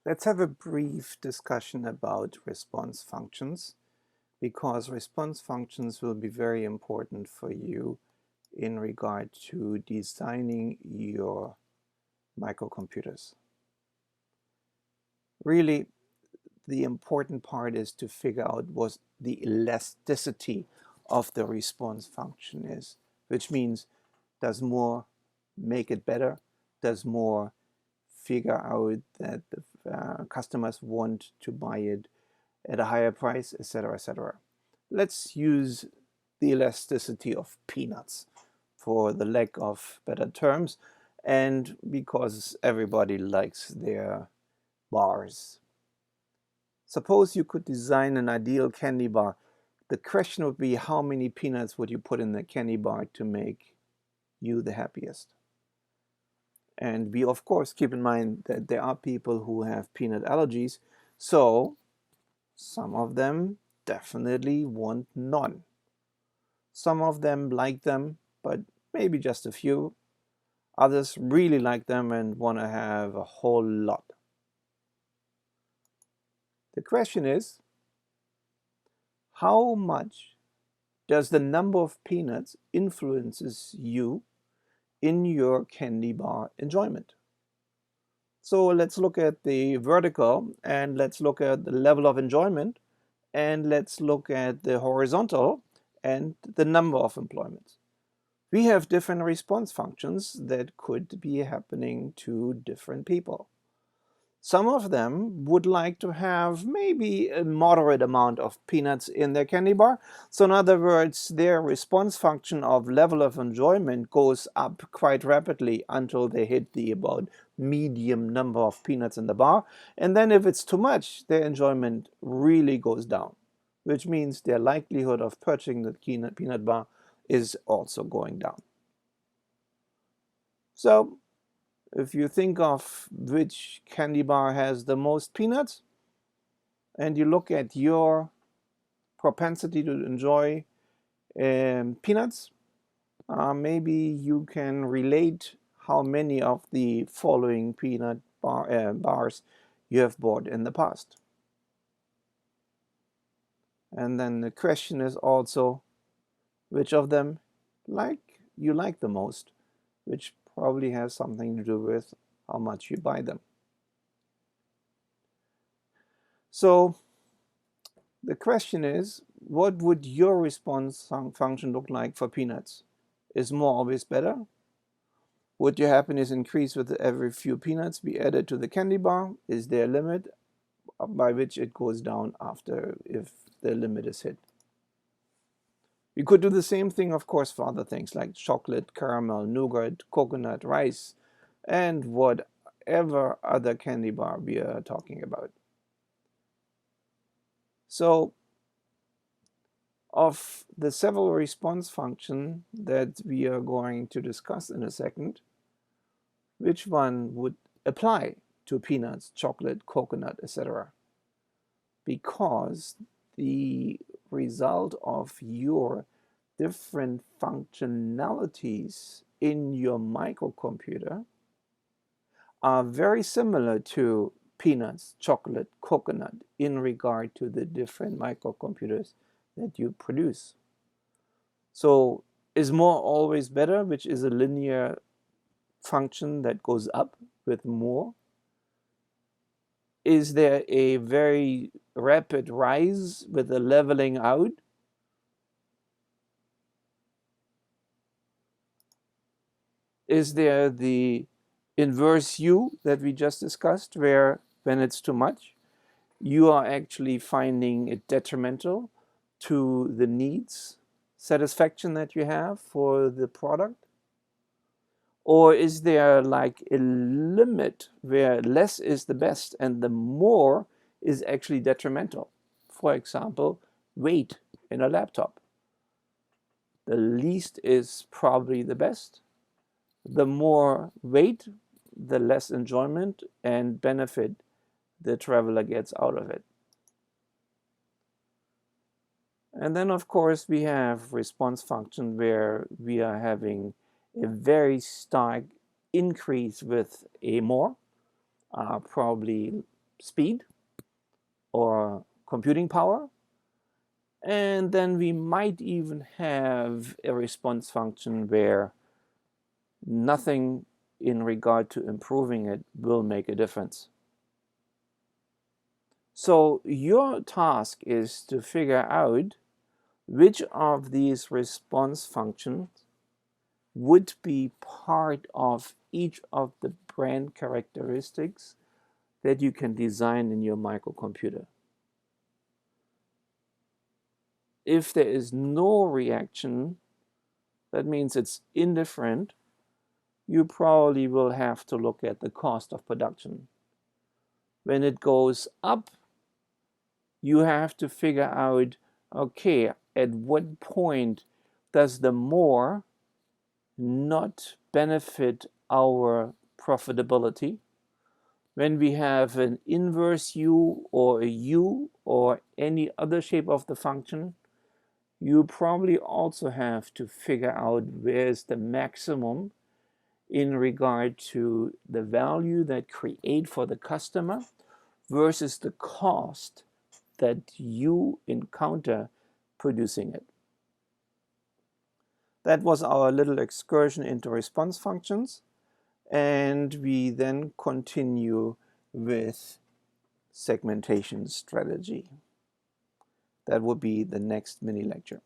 Let's have a brief discussion about response functions, because response functions will be very important for you in regard to designing your microcomputers. Really, the important part is to figure out what the elasticity of the response function is, which means does more make it better? Does more figure out that the customers want to buy it at a higher price, etc., etc. Let's use the elasticity of peanuts for the lack of better terms, and because everybody likes their bars. Suppose you could design an ideal candy bar. The question would be, how many peanuts would you put in the candy bar to make you the happiest? And we, of course, keep in mind that there are people who have peanut allergies, so some of them definitely want none. Some of them like them, but maybe just a few. Others really like them and want to have a whole lot. The question is, how much does the number of peanuts influences you in your candy bar enjoyment? So let's look at the vertical, and let's look at the level of enjoyment, and let's look at the horizontal and the number of employments. We have different response functions that could be happening to different people. Some of them would like to have maybe a moderate amount of peanuts in their candy bar. So in other words, their response function of level of enjoyment goes up quite rapidly until they hit the about medium number of peanuts in the bar. And then if it's too much, their enjoyment really goes down, which means their likelihood of purchasing the peanut bar is also going down. So if you think of which candy bar has the most peanuts, and you look at your propensity to enjoy peanuts, maybe you can relate how many of the following peanut bars you have bought in the past. And then the question is also, which of them you like the most, which probably has something to do with how much you buy them. So the question is, what would your response function look like for peanuts? Is more always better? Would your happiness increase with every few peanuts be added to the candy bar? Is there a limit by which it goes down after if the limit is hit? We could do the same thing, of course, for other things like chocolate, caramel, nougat, coconut, rice, and whatever other candy bar we are talking about. So, of the several response functions that we are going to discuss in a second, which one would apply to peanuts, chocolate, coconut, etc.? Because the result of your different functionalities in your microcomputer are very similar to peanuts, chocolate, coconut in regard to the different microcomputers that you produce. So is more always better, which is a linear function that goes up with more? Is there a very rapid rise with a leveling out? Is there the inverse U that we just discussed, where when it's too much, you are actually finding it detrimental to the needs satisfaction that you have for the product? Or is there like a limit where less is the best and the more is actually detrimental? For example, weight in a laptop. The least is probably the best. The more weight, the less enjoyment and benefit the traveler gets out of it. And then, of course, we have response function where we are having a very stark increase with a more, probably speed or computing power. And then we might even have a response function where nothing in regard to improving it will make a difference. So your task is to figure out which of these response functions would be part of each of the brand characteristics that you can design in your microcomputer. If there is no reaction, that means it's indifferent, you probably will have to look at the cost of production. When it goes up, you have to figure out, okay, at what point does the more not benefit our profitability? When we have an inverse u or a u or any other shape of the function, you probably also have to figure out where's the maximum in regard to the value that create for the customer versus the cost that you encounter producing it. That was our little excursion into response functions, and we then continue with segmentation strategy. That will be the next mini lecture.